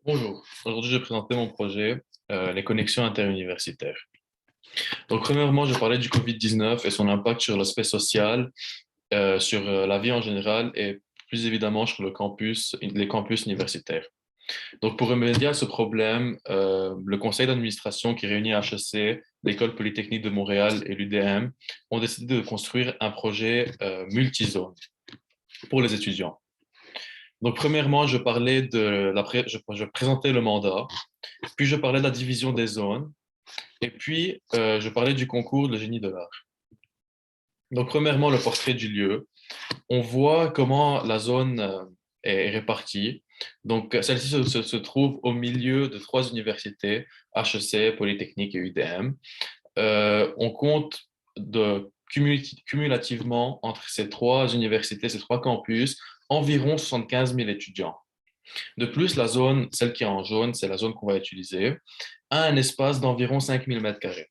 Bonjour, aujourd'hui je vais présenter mon projet, les connexions interuniversitaires. Donc premièrement, je parlais du Covid-19 et son impact sur l'aspect social, sur la vie en général et plus évidemment sur les campus universitaires. Donc pour remédier à ce problème, le conseil d'administration qui réunit HEC, l'École polytechnique de Montréal et l'UDM ont décidé de construire un projet multizone pour les étudiants. Donc premièrement, je présentais le mandat. Puis je parlais de la division des zones, et puis je parlais du concours de génie de l'art. Donc, premièrement, le portrait du lieu. On voit comment la zone est répartie. Donc, celle-ci se trouve au milieu de trois universités, HEC, Polytechnique et UDM. On compte cumulativement entre ces trois universités, ces trois campus, environ 75 000 étudiants. De plus, la zone, celle qui est en jaune, c'est la zone qu'on va utiliser, a un espace d'environ 5 000 mètres carrés.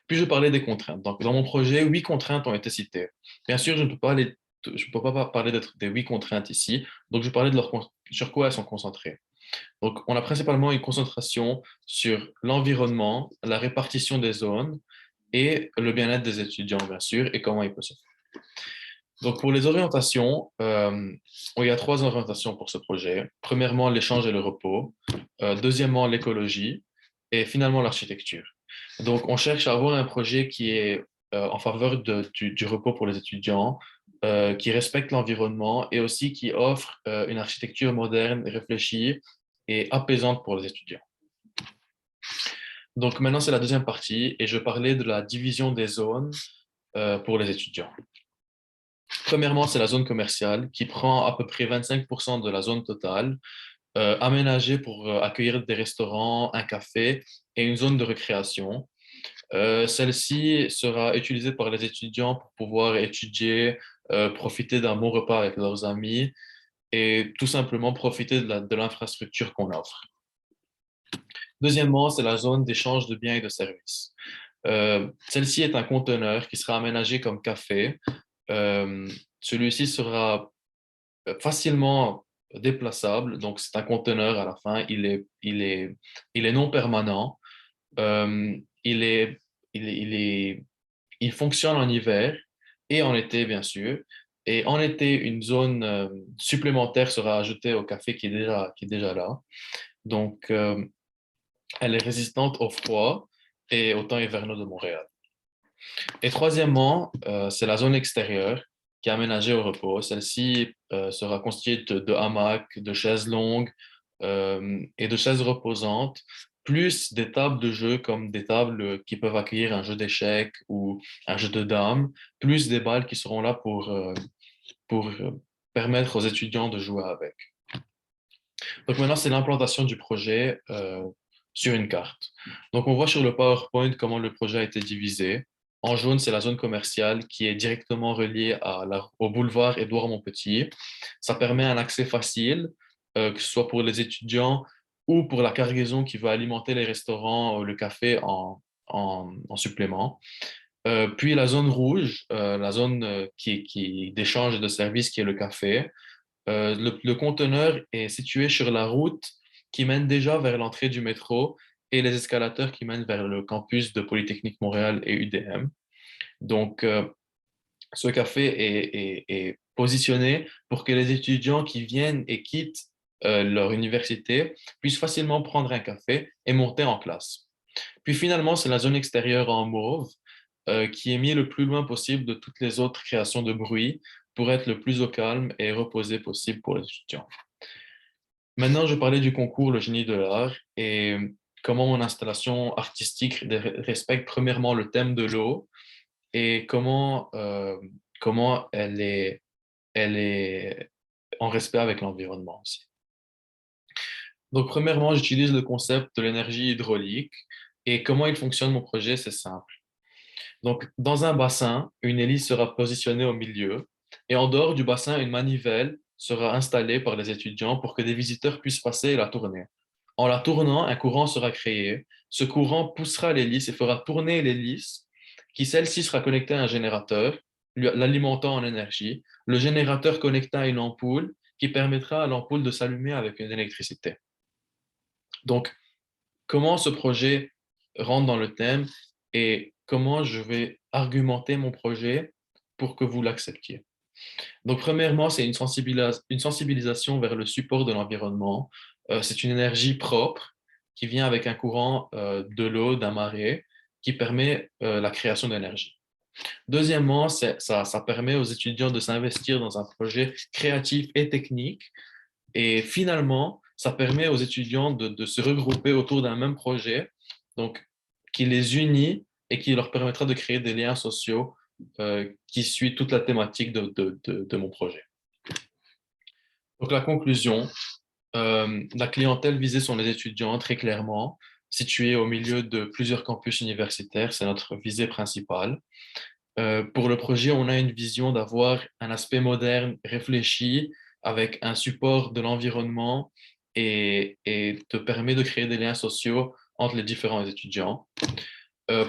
Puis je parlais des contraintes. Donc, dans mon projet, 8 contraintes ont été citées. Bien sûr, je ne peux pas parler des 8 contraintes ici. Donc, je parlais sur quoi elles sont concentrées. Donc, on a principalement une concentration sur l'environnement, la répartition des zones et le bien-être des étudiants, bien sûr, et comment il peut se faire. Donc, pour les orientations, il y a trois orientations pour ce projet. Premièrement, l'échange et le repos. Deuxièmement, l'écologie. Et finalement, l'architecture. Donc, on cherche à avoir un projet qui est en faveur du repos pour les étudiants, qui respecte l'environnement et aussi qui offre une architecture moderne, réfléchie et apaisante pour les étudiants. Donc, maintenant, c'est la deuxième partie et je parlais de la division des zones pour les étudiants. Premièrement, c'est la zone commerciale qui prend à peu près 25% de la zone totale, aménagée pour accueillir des restaurants, un café et une zone de récréation. Celle-ci sera utilisée par les étudiants pour pouvoir étudier, profiter d'un bon repas avec leurs amis et tout simplement profiter de l'infrastructure qu'on offre. Deuxièmement, c'est la zone d'échange de biens et de services. Celle-ci est un conteneur qui sera aménagé comme café. Celui-ci sera facilement déplaçable, donc c'est un conteneur à la fin, il est non permanent. Euh, il est, il fonctionne en hiver et en été, bien sûr. Et en été, une zone supplémentaire sera ajoutée au café qui est déjà là. Donc, elle est résistante au froid et aux temps hivernaux de Montréal. Et troisièmement, c'est la zone extérieure qui est aménagée au repos. Celle-ci sera constituée de hamacs, de chaises longues et de chaises reposantes, plus des tables de jeu comme des tables qui peuvent accueillir un jeu d'échecs ou un jeu de dames, plus des balles qui seront là pour permettre aux étudiants de jouer avec. Donc maintenant, c'est l'implantation du projet sur une carte. Donc on voit sur le PowerPoint comment le projet a été divisé. En jaune, c'est la zone commerciale qui est directement reliée au boulevard Édouard-Montpetit. Ça permet un accès facile, que ce soit pour les étudiants ou pour la cargaison qui veut alimenter les restaurants ou le café en supplément. Puis la zone rouge, la zone qui d'échange et de services, qui est le café. Le conteneur est situé sur la route qui mène déjà vers l'entrée du métro et les escalators qui mènent vers le campus de Polytechnique Montréal et UDM. Donc, ce café est positionné pour que les étudiants qui viennent et quittent leur université puissent facilement prendre un café et monter en classe. Puis finalement, c'est la zone extérieure en mauve qui est mise le plus loin possible de toutes les autres créations de bruit pour être le plus au calme et reposé possible pour les étudiants. Maintenant, je parlais du concours Le Génie de l'Art et comment mon installation artistique respecte premièrement le thème de l'eau et comment elle est en respect avec l'environnement aussi. Donc, premièrement, j'utilise le concept de l'énergie hydraulique et comment il fonctionne mon projet, c'est simple. Donc, dans un bassin, une hélice sera positionnée au milieu et en dehors du bassin, une manivelle sera installée par les étudiants pour que des visiteurs puissent passer et la tourner. En la tournant, un courant sera créé. Ce courant poussera l'hélice et fera tourner l'hélice, qui celle-ci sera connectée à un générateur, l'alimentant en énergie. Le générateur connecté à une ampoule qui permettra à l'ampoule de s'allumer avec une électricité. Donc, comment ce projet rentre dans le thème et comment je vais argumenter mon projet pour que vous l'acceptiez. Donc, premièrement, c'est une sensibilisation vers le support de l'environnement. C'est une énergie propre qui vient avec un courant de l'eau, d'un marais, qui permet la création d'énergie. Deuxièmement, ça permet aux étudiants de s'investir dans un projet créatif et technique. Et finalement, ça permet aux étudiants de se regrouper autour d'un même projet, donc qui les unit et qui leur permettra de créer des liens sociaux qui suivent toute la thématique de mon projet. Donc la conclusion, la clientèle visée sont les étudiants très clairement, situés au milieu de plusieurs campus universitaires, c'est notre visée principale. Pour le projet, on a une vision d'avoir un aspect moderne, réfléchi, avec un support de l'environnement et te permet de créer des liens sociaux entre les différents étudiants.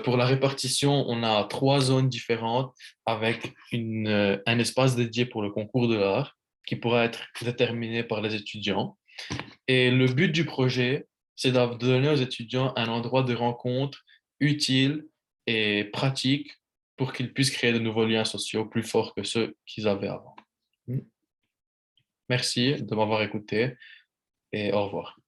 Pour la répartition, on a 3 zones différentes avec un espace dédié pour le concours de l'art qui pourra être déterminé par les étudiants. Et le but du projet, c'est de donner aux étudiants un endroit de rencontre utile et pratique pour qu'ils puissent créer de nouveaux liens sociaux plus forts que ceux qu'ils avaient avant. Merci de m'avoir écouté et au revoir.